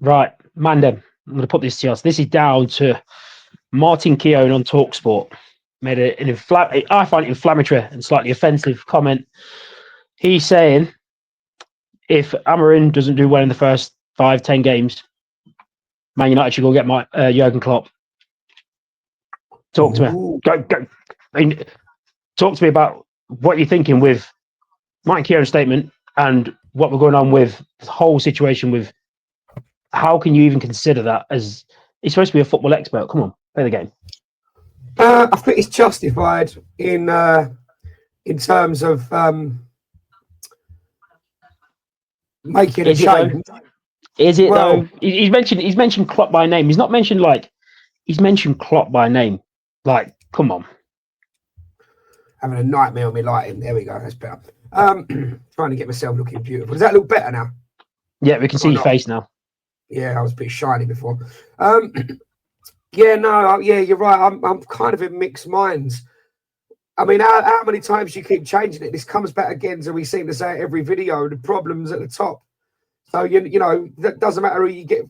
Right, Mandem, I'm going to put this to you. This is down to Martin Keown on TalkSport. Made I find it inflammatory and slightly offensive comment. He's saying if Amarin doesn't do well in the first 5-10 games, Man United should go get Jürgen Klopp. Talk to me. Go. I mean, talk to me about what you're thinking with Martin Keown's statement and what we're going on with the whole situation with how can you even consider that as he's supposed to be a football expert? Come on, play the game. I think it's justified in terms of making a change. Is it though? He's mentioned Klopp by name. He's not mentioned he's mentioned Klopp by name. Like, come on. Having a nightmare with me lighting. There we go. That's better. Trying to get myself looking beautiful. Does that look better now? Yeah, we can see your face now. Yeah, I was a bit shiny before. You're right. I'm kind of in mixed minds. I mean, how many times you keep changing it? This comes back again, so we seem to say it every video, the problem's at the top. So, you know, that doesn't matter who you get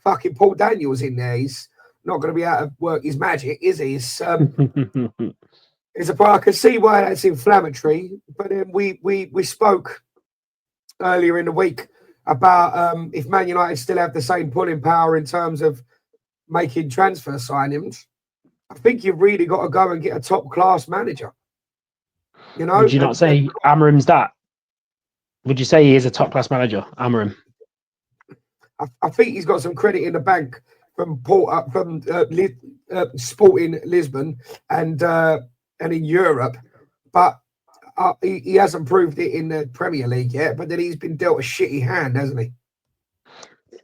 fucking Paul Daniels in there. He's not going to be able to work his magic, is he? I can see why that's inflammatory, but then we spoke earlier in the week about if Man United still have the same pulling power in terms of making transfer signings. I think you've really got to go and get a top-class manager. You know, would you not say Amarim's that? Would you say he is a top-class manager, Amarim? I think he's got some credit in the bank from Sporting Lisbon and in Europe, but he hasn't proved it in the Premier League yet. But then he's been dealt a shitty hand, hasn't he?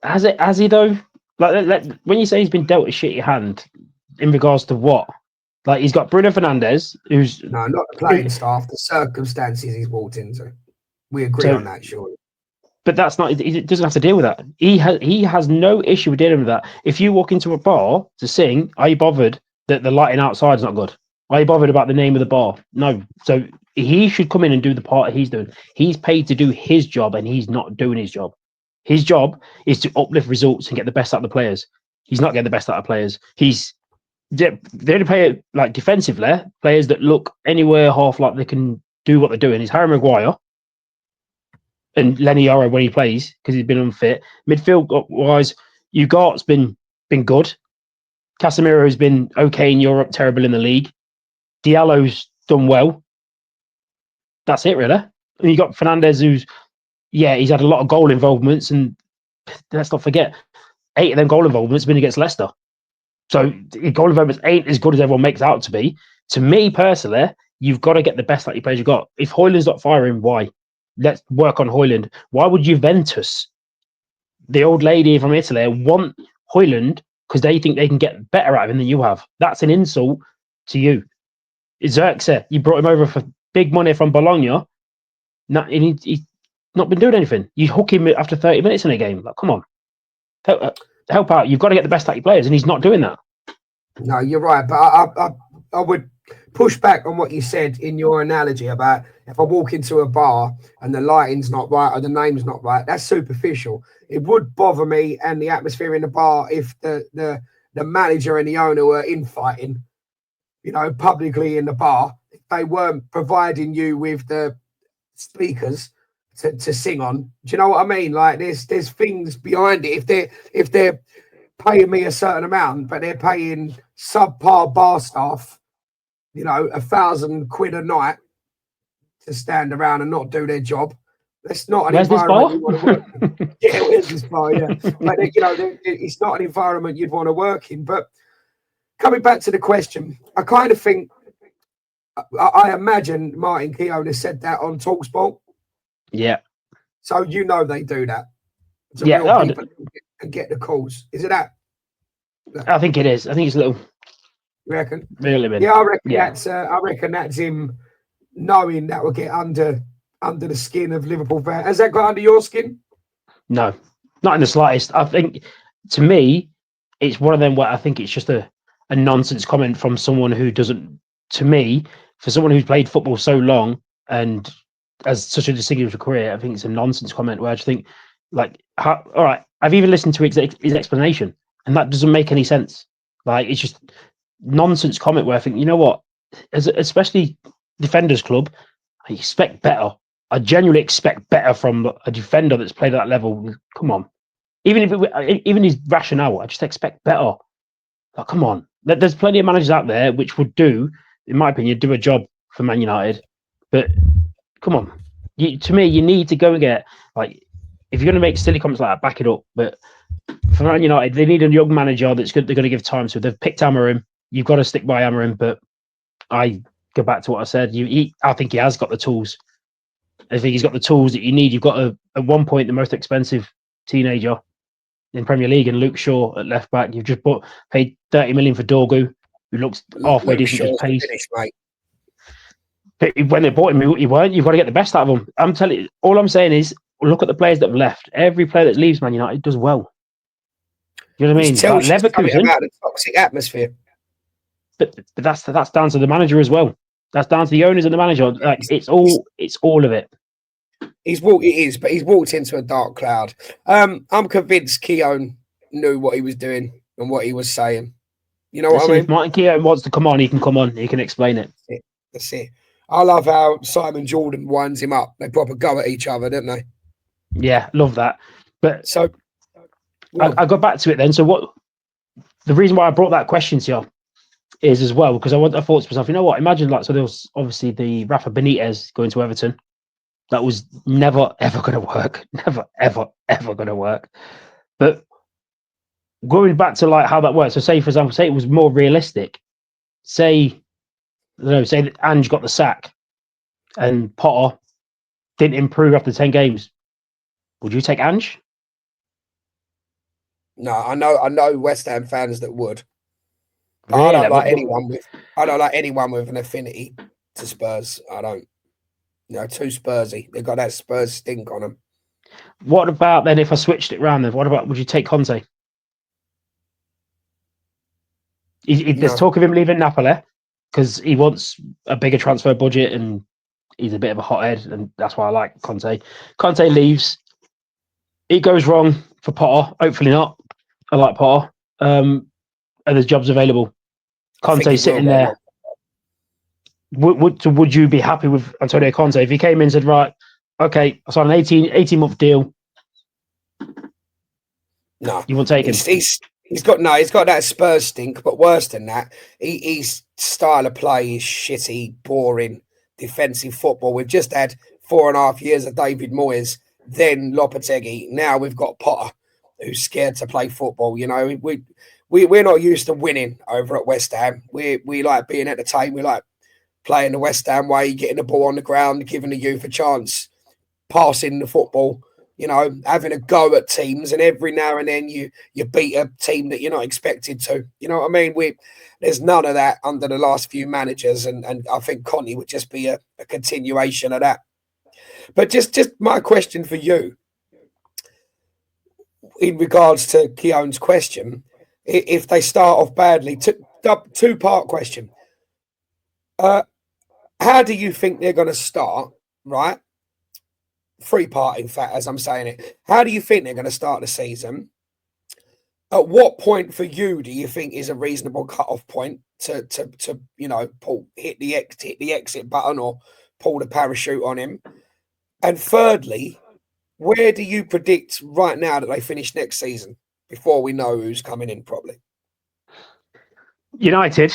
Has he though? Like when you say he's been dealt a shitty hand, in regards to what? Like he's got Bruno Fernandes, who's not the playing staff, the circumstances he's walked into. We agree on that, surely. But that's not. He doesn't have to deal with that. He has no issue with dealing with that. If you walk into a bar to sing, are you bothered that the lighting outside is not good? Are you bothered about the name of the bar? No. So he should come in and do the part he's doing. He's paid to do his job, and he's not doing his job. His job is to uplift results and get the best out of the players. He's not getting the best out of players. They only play like defensively, players that look anywhere half like they can do what they're doing. Is Harry Maguire and Lenny Yoro when he plays because he's been unfit. Midfield wise, Ugarte's been good. Casemiro has been okay in Europe, terrible in the league. Diallo's done well. That's it, really. And you got Fernandes, he's had a lot of goal involvements, and let's not forget, 8 of them goal involvements have been against Leicester. So goal involvements ain't as good as everyone makes out to be. To me personally, you've got to get the best out of your players you've got. If Højlund's not firing, why? Let's work on Højlund. Why would Juventus, the old lady from Italy, want Højlund because they think they can get better out of him than you have? That's an insult to you. Xerxes, you brought him over for big money from Bologna. He's not been doing anything. You hook him after 30 minutes in a game. Like, come on. Help out. You've got to get the best out of your players, and he's not doing that. No, you're right. But I would push back on what you said in your analogy about if I walk into a bar and the lighting's not right or the name's not right, that's superficial. It would bother me and the atmosphere in the bar if the manager and the owner were infighting, you know, publicly in the bar. If they weren't providing you with the speakers to sing on. Do you know what I mean? Like there's things behind it. If they're paying me a certain amount, but they're paying subpar bar staff, you know, £1,000 a night to stand around and not do their job. That's not an environment you want to work in. Yeah, where's this bar? Yeah, but you know, it's not an environment you'd want to work in. But coming back to the question, I kind of think, I imagine Martin Keown has said that on TalkSport. Yeah. So you know they do that. So people can get the calls. Is it that? I think it is. I think it's a little. You reckon? Really? Yeah, I reckon that's him knowing that will get under the skin of Liverpool fans. Has that got under your skin? No, not in the slightest. I think, to me, it's one of them where I think it's just a nonsense comment from someone who doesn't. To me, for someone who's played football so long and has such a distinguished career, I think it's a nonsense comment where I just think Like, all right, I've even listened to his explanation, and that doesn't make any sense. Like, it's just nonsense comment where I think, you know what, especially Defenders Club, I expect better. I genuinely expect better from a defender that's played at that level. Come on, even his rationale, I just expect better. Like, come on, there's plenty of managers out there which would do, in my opinion, do a job for Man United, but come on, to me, you need to go and get, like, if you're going to make silly comments like that, back it up. But for Man United, they need a young manager that's good. They're going to give time to. They've picked Amorim. You've got to stick by Amorim. But I go back to what I said. I think he has got the tools. I think he's got the tools that you need. You've got at one point the most expensive teenager in Premier League, and Luke Shaw at left back. You've just paid 30 million for Dorgu, who looks halfway decent. Just pace. Mate. But when they bought him, he weren't. You've got to get the best out of him. I'm telling you. All I'm saying is, look at the players that have left. Every player that leaves Man United does well. You know what I mean? Tells like Leverkusen about the toxic atmosphere. But that's down to the manager as well. That's down to the owners and the manager. Like, it's all of it. He's walked into a dark cloud. I'm convinced Keown knew what he was doing and what he was saying. You know what I mean? If Martin Keown wants to come on, he can come on. He can explain it. That's it. I love how Simon Jordan winds him up. They proper go at each other, don't they? Yeah, love that. But so I go back to it then. So what? The reason why I brought that question to you is as well because I thought to myself, you know what? Imagine like, so there was obviously the Rafa Benitez going to Everton. That was never ever going to work. Never ever ever going to work. But going back to like how that works. So say for example, say it was more realistic. Say that Ange got the sack and Potter didn't improve after 10 games. Would you take Ange? No, I know West Ham fans that would. Really? I don't like anyone with an affinity to Spurs. I don't. Too Spursy. They've got that Spurs stink on them. What about then if I switched it around then? What about, would you take Conte? There's talk of him leaving Napoli because he wants a bigger transfer budget and he's a bit of a hothead, and that's why I like Conte. Conte leaves. It goes wrong for Potter. Hopefully not. I like Potter. And there's jobs available. Conte sitting there. Would you be happy with Antonio Conte if he came in and said, right, okay, I signed an 18-month deal? No. You won't take him? He's got that Spurs stink, but worse than that, his style of play is shitty, boring, defensive football. We've just had 4.5 years of David Moyes, then Lopetegui. Now we've got Potter, who's scared to play football. You know, we're not used to winning over at West Ham. We like being entertained. We like playing the West Ham way, getting the ball on the ground, giving the youth a chance, passing the football. You know, having a go at teams, and every now and then you beat a team that you're not expected to. You know what I mean? There's none of that under the last few managers, and I think Conte would just be a continuation of that. But just my question for you, in regards to Keown's question, if they start off badly, two-part question. How do you think they're going to start, right? 3-part, in fact, as I'm saying it. How do you think they're going to start the season? At what point for you do you think is a reasonable cut-off point to hit the exit button or pull the parachute on him? And thirdly, where do you predict right now that they finish next season before we know who's coming in properly? United.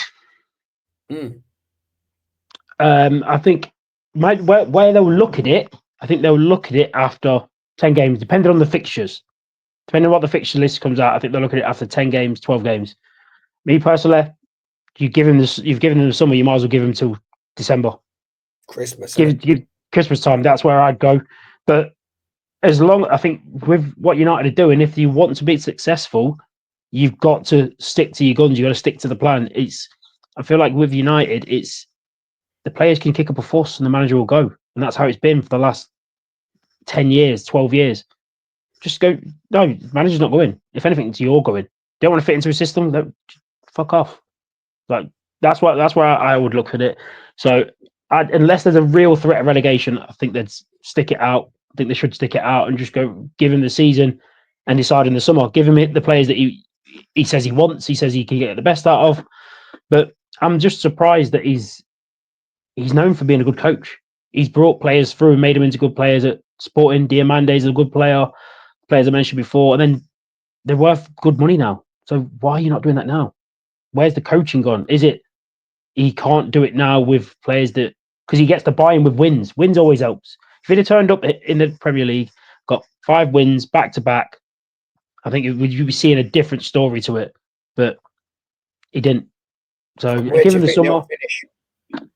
I think where they'll look at it, I think they'll look at it after 10 games, depending on the fixtures. Depending on what the fixture list comes out, I think they'll look at it after 10 games, 12 games. Me personally, you've given them the summer, you might as well give them till December. Christmas. Give Christmas time, that's where I'd go. But as long, I think with what United are doing, if you want to be successful, you've got to stick to your guns. You've got to stick to the plan. I feel like with United, it's the players can kick up a fuss and the manager will go. And that's how it's been for the last 10 years, 12 years. Just go. No, the manager's not going. If anything, it's you're going. Don't want to fit into a system? Fuck off. Like that's where I would look at it. So unless there's a real threat of relegation, I think they'd stick it out I think they should stick it out and just go give him the season and decide in the summer. Give him the players that he says he wants. He says he can get the best out of. But I'm just surprised that he's known for being a good coach. He's brought players through and made them into good players at Sporting. Diamande's a good player. Players I mentioned before, and then they're worth good money now. So why are you not doing that now? Where's the coaching gone? Is it he can't do it now with players that because he gets the buy-in with wins. Wins always helps. If he'd have turned up in the Premier League, got 5 wins back to back, I think you'd be seeing a different story to it. But he didn't. So given the summer,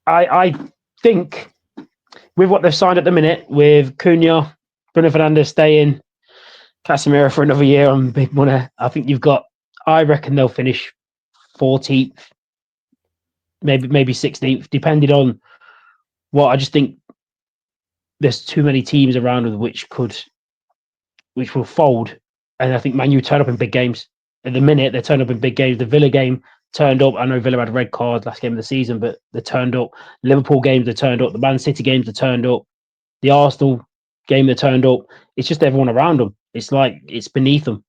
I think with what they've signed at the minute, with Cunha, Bruno Fernandes staying, Casemiro for another year on big money, I think I reckon they'll finish 14th, maybe 16th, depending on what. I just think there's too many teams around which will fold, and I think Man U turn up in big games. At the minute, they turn up in big games. The Villa game turned up. I know Villa had a red card last game of the season, but they turned up. Liverpool games, they turned up. The Man City games, they turned up. The Arsenal game, they turned up. It's just everyone around them. It's like it's beneath them.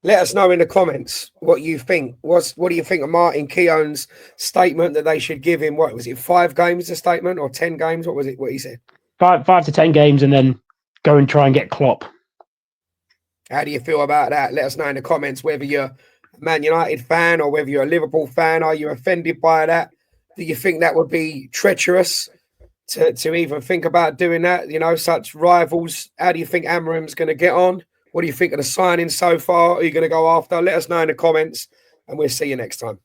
Let us know in the comments what you think. What do you think of Martin Keown's statement that they should give him? What was it? 5 games a statement or 10 games? What was it? What he said? 5 to 10 games, and then go and try and get Klopp. How do you feel about that? Let us know in the comments whether you're a Man United fan or whether you're a Liverpool fan. Are you offended by that? Do you think that would be treacherous to even think about doing that? You know, such rivals. How do you think Amorim's going to get on? What do you think of the signing so far? Are you going to go after? Let us know in the comments, and we'll see you next time.